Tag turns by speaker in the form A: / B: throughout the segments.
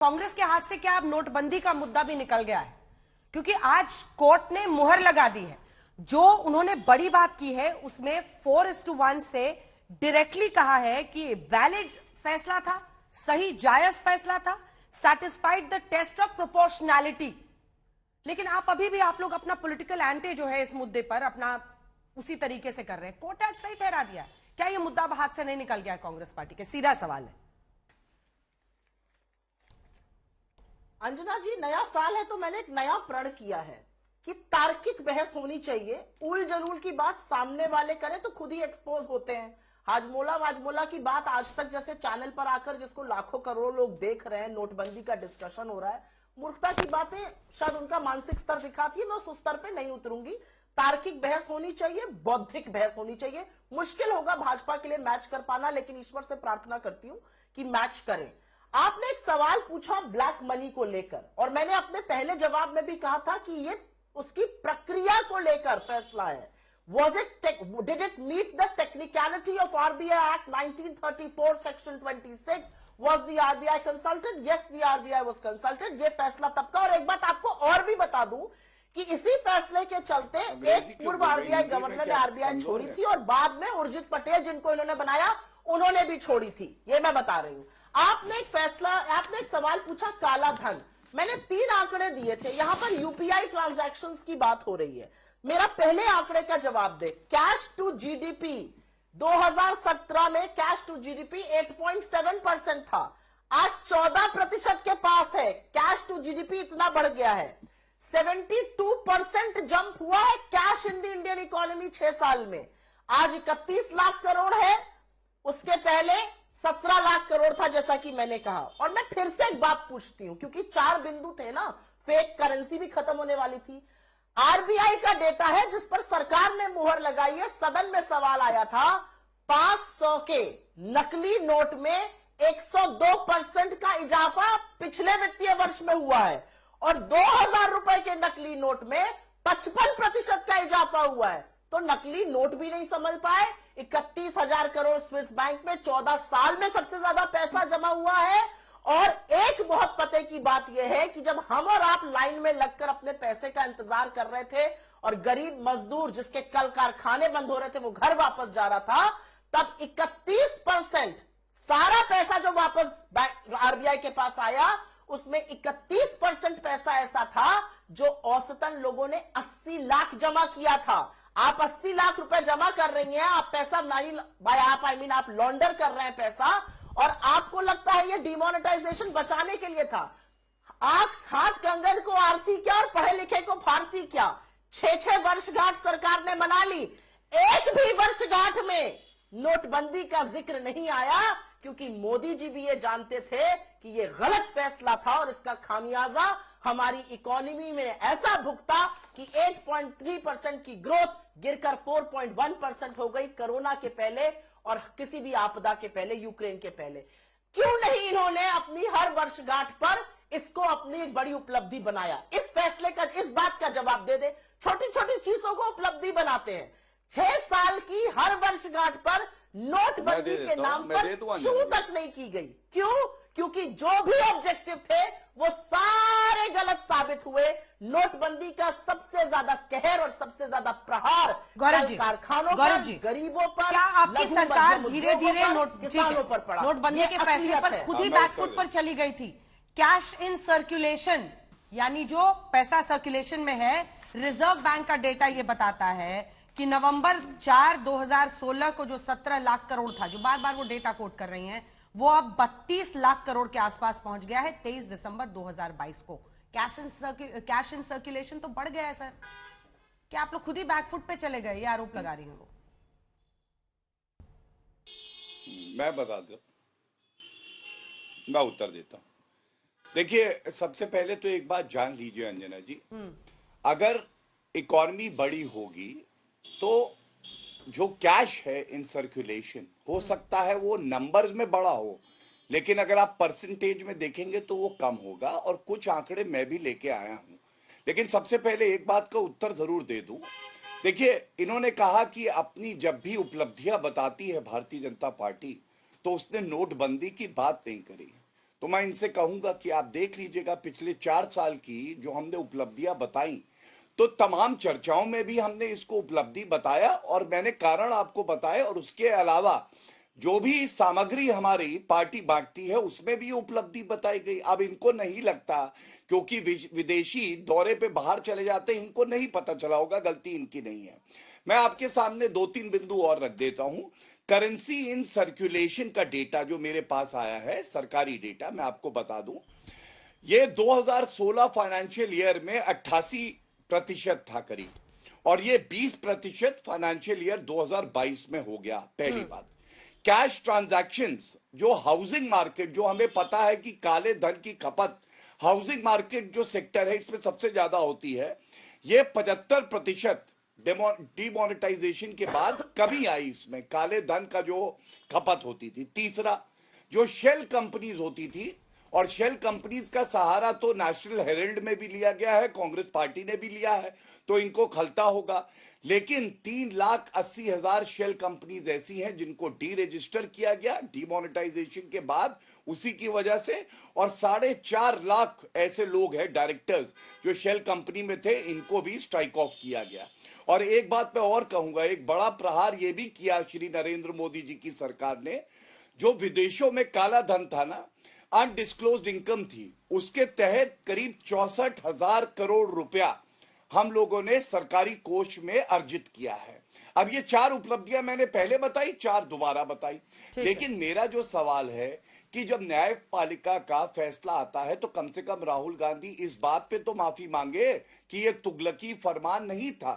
A: कांग्रेस के हाथ से क्या अब नोटबंदी का मुद्दा भी निकल गया है? क्योंकि आज कोर्ट ने मुहर लगा दी है। जो उन्होंने बड़ी बात की है उसमें 4:1 से डायरेक्टली कहा है कि वैलिड फैसला था, सही जायज फैसला था, satisfied the test of proportionality. लेकिन आप लोग अपना पॉलिटिकल एंटे जो है इस मुद्दे पर अपना उसी तरीके से कर रहे हैं। कोर्ट आज सही ठहरा दिया है। क्या ये मुद्दा अब हाथ से नहीं निकल गया है कांग्रेस पार्टी के? सीधा सवाल है।
B: अंजना जी, नया साल है तो मैंने एक नया प्रण किया है कि तार्किक बहस होनी चाहिए। उल जलूल की बात सामने वाले करें तो खुद ही एक्सपोज होते हैं। हाजमोला की बात आज तक जैसे चैनल पर आकर जिसको लाखों करोड़ों लोग देख रहे हैं, नोटबंदी का डिस्कशन हो रहा है, मूर्खता की बातें शायद उनका मानसिक स्तर दिखाती है। मैं उस स्तर पे नहीं उतरूंगी। तार्किक बहस होनी चाहिए, बौद्धिक बहस होनी चाहिए। मुश्किल होगा भाजपा के लिए मैच कर पाना, लेकिन ईश्वर से प्रार्थना करती हूं कि मैच करें। आपने एक सवाल पूछा ब्लैक मनी को लेकर, और मैंने अपने पहले जवाब में भी कहा था कि ये उसकी प्रक्रिया को लेकर फैसला है। Did it meet the technicality of RBI Act 1934 Section 26? Was the RBI consulted? Yes, the RBI was consulted. ये फैसला तब का। और एक बात आपको और भी बता दूं कि इसी फैसले के चलते एक पूर्व RBI गवर्नर ने RBI छोड़ी थी और बाद में उर्जित पटेल, जिनको इन्होंने बनाया, उन्होंने भी छोड़ी थी। ये मैं बता रही हूं। आपने एक सवाल पूछा काला धन। मैंने 3 आंकड़े दिए थे। यहां पर यूपीआई ट्रांजैक्शंस की बात हो रही है। मेरा पहले आंकड़े का जवाब दे। कैश टू जीडीपी 2017 में कैश टू जीडीपी 8.7% था। आज 14% के पास है। कैश टू जीडीपी इतना बढ़ गया है। 72% जंप हुआ है cash in the Indian economy 6 साल में। आज 31 लाख करोड़ है। उसके पहले 17 लाख करोड़ था, जैसा कि मैंने कहा। और मैं फिर से एक बात पूछती हूं, क्योंकि 4 बिंदु थे ना, फेक करेंसी भी खत्म होने वाली थी। आरबीआई का डेटा है जिस पर सरकार ने मुहर लगाई है। सदन में सवाल आया था, 500 के नकली नोट में 102% का इजाफा पिछले वित्तीय वर्ष में हुआ है और 2000 रुपए के नकली नोट में 55% का इजाफा हुआ है। तो नकली नोट भी नहीं समझ पाए। 31,000 करोड़ स्विस बैंक में 14 साल में सबसे ज्यादा पैसा जमा हुआ है। और एक बहुत पते की बात यह है कि जब हम और आप लाइन में लगकर अपने पैसे का इंतजार कर रहे थे और गरीब मजदूर जिसके कल कारखाने बंद हो रहे थे वो घर वापस जा रहा था, तब 31% सारा पैसा जो वापस आरबीआई के पास आया, उसमें 31% पैसा ऐसा था जो औसतन लोगों ने 80 लाख जमा किया था। आप 80 लाख रुपए जमा कर रही हैं, आप पैसा आप लॉन्डर कर रहे हैं पैसा, और आपको लगता है ये डिमोनेटाइजेशन बचाने के लिए था। आंख हाथ कंगन को आरसी क्या और पढ़े लिखे को फारसी क्या। 6 वर्षगांठ सरकार ने मना ली। एक भी वर्षगांठ में नोटबंदी का जिक्र नहीं आया, क्योंकि मोदी जी भी ये जानते थे कि ये गलत फैसला था और इसका खामियाजा हमारी इकोनॉमी में ऐसा भुगता कि 8.3% की ग्रोथ गिरकर 4.1% हो गई कोरोना के पहले और किसी भी आपदा के पहले, यूक्रेन के पहले। क्यों नहीं इन्होंने अपनी हर वर्षगांठ पर इसको अपनी एक बड़ी उपलब्धि बनाया? इस फैसले का, इस बात का जवाब दे दे। छोटी छोटी चीजों को उपलब्धि बनाते हैं। 6 साल की हर वर्षगांठ पर नोटबंदी के नाम पर छू तक नहीं की गई। क्यों? क्योंकि जो भी ऑब्जेक्टिव थे वो सारे गलत साबित हुए। नोटबंदी का सबसे ज्यादा कहर और सबसे ज्यादा प्रहार कारखानों पर, गरीबों पर,
A: क्या आपकी सरकार धीरे धीरे नोटबंदी के फैसले पर खुद ही बैकफुट पर चली गई थी? कैश इन सर्कुलेशन, यानी जो पैसा सर्कुलेशन में है, रिजर्व बैंक का डेटा ये बताता है कि नवंबर 4, 2016 को जो 17 लाख करोड़ था, जो बार बार वो डेटा कोट कर रही हैं, वो अब 32 लाख करोड़ के आसपास पहुंच गया है 23 दिसंबर 2022 को। कैश इन सर्कुलेशन तो बढ़ गया है सर। क्या आप लोग खुद ही बैकफुट पे चले गए? ये आरोप लगा रही हैं वो।
C: मैं बता दूं, मैं उत्तर देता हूं। देखिए, सबसे पहले तो एक बात जान लीजिए अंजना जी, अगर इकॉनमी बड़ी होगी तो जो कैश है इन सर्कुलेशन, हो सकता है वो नंबर्स में बड़ा हो, लेकिन अगर आप परसेंटेज में देखेंगे तो वो कम होगा। और कुछ आंकड़े मैं भी लेके आया हूं, लेकिन सबसे पहले एक बात का उत्तर जरूर दे दूं। देखिए, इन्होंने कहा कि अपनी जब भी उपलब्धियां बताती है भारतीय जनता पार्टी, तो उसने नोटबंदी की बात नहीं करी। तो मैं इनसे कहूंगा कि आप देख लीजिएगा पिछले 4 साल की जो हमने उपलब्धियां बताई, तो तमाम चर्चाओं में भी हमने इसको उपलब्धि बताया और मैंने कारण आपको बताया, और उसके अलावा जो भी सामग्री हमारी पार्टी बांटती है उसमें भी उपलब्धि बताई गई। अब इनको नहीं लगता, क्योंकि विदेशी दौरे पे बाहर चले जाते हैं, इनको नहीं पता चला होगा, गलती इनकी नहीं है। मैं आपके सामने 2-3 बिंदु और रख देता हूं। करेंसी इन सर्कुलेशन का डेटा जो मेरे पास आया है, सरकारी डेटा, मैं आपको बता दूं, ये 2016 फाइनेंशियल ईयर में 88% था करीब, और ये 20% फाइनेंशियल ईयर 2022 में हो गया। पहली बात, कैश ट्रांजैक्शंस, जो हाउसिंग मार्केट, जो हमें पता है कि काले धन की खपत हाउसिंग मार्केट जो सेक्टर है इसमें सबसे ज्यादा होती है, ये 75% डिमोनेटाइजेशन के बाद कमी आई इसमें, काले धन का जो खपत होती थी। तीसरा, जो शेल कंपनीज होती थी, और शेल कंपनीज का सहारा तो नेशनल हेराल्ड में भी लिया गया है, कांग्रेस पार्टी ने भी लिया है, तो इनको खलता होगा। लेकिन 3,80,000 शेल कंपनीज ऐसी हैं जिनको डी रजिस्टर किया गया डिमोनेटाइजेशन के बाद, उसी की वजह से, और 4.5 लाख ऐसे लोग हैं डायरेक्टर्स जो शेल कंपनी में थे, इनको भी स्ट्राइक ऑफ किया गया। और एक बात मैं और कहूंगा, एक बड़ा प्रहार यह भी किया श्री नरेंद्र मोदी जी की सरकार ने, जो विदेशों में काला धन था ना, अनडिस्क्लोज्ड इनकम थी, उसके तहत करीब 64,000 करोड़ रुपया हम लोगों ने सरकारी कोष में अर्जित किया है। अब ये 4 उपलब्धियां मैंने पहले बताई, 4 दोबारा बताई, लेकिन मेरा जो सवाल है कि जब न्यायपालिका का फैसला आता है तो कम से कम राहुल गांधी इस बात पे तो माफी मांगे कि ये तुगलकी फरमान नहीं था।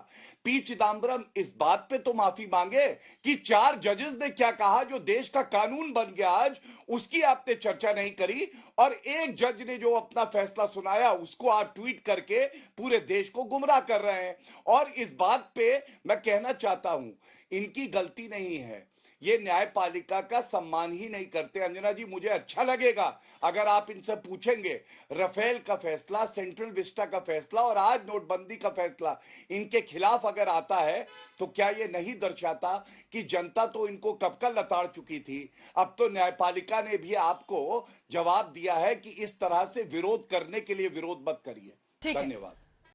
C: पी चिदम्बरम इस बात पे तो माफी मांगे कि 4 जजेस ने क्या कहा जो देश का कानून बन गया आज, उसकी आपने चर्चा नहीं करी, और एक जज ने जो अपना फैसला सुनाया उसको आप ट्वीट करके पूरे देश को गुमराह कर रहे हैं। और इस बात पे मैं कहना चाहता हूं, इनकी गलती नहीं है, ये न्यायपालिका का सम्मान ही नहीं करते। अंजना जी, मुझे अच्छा लगेगा अगर आप इनसे पूछेंगे, राफेल का फैसला, सेंट्रल विस्टा का फैसला और आज नोटबंदी का फैसला इनके खिलाफ अगर आता है तो क्या ये नहीं दर्शाता कि जनता तो इनको कब का लताड़ चुकी थी। अब तो न्यायपालिका ने भी आपको जवाब दिया है कि इस तरह से विरोध करने के लिए विरोध मत करिए।
A: ठीक है।
C: धन्यवाद।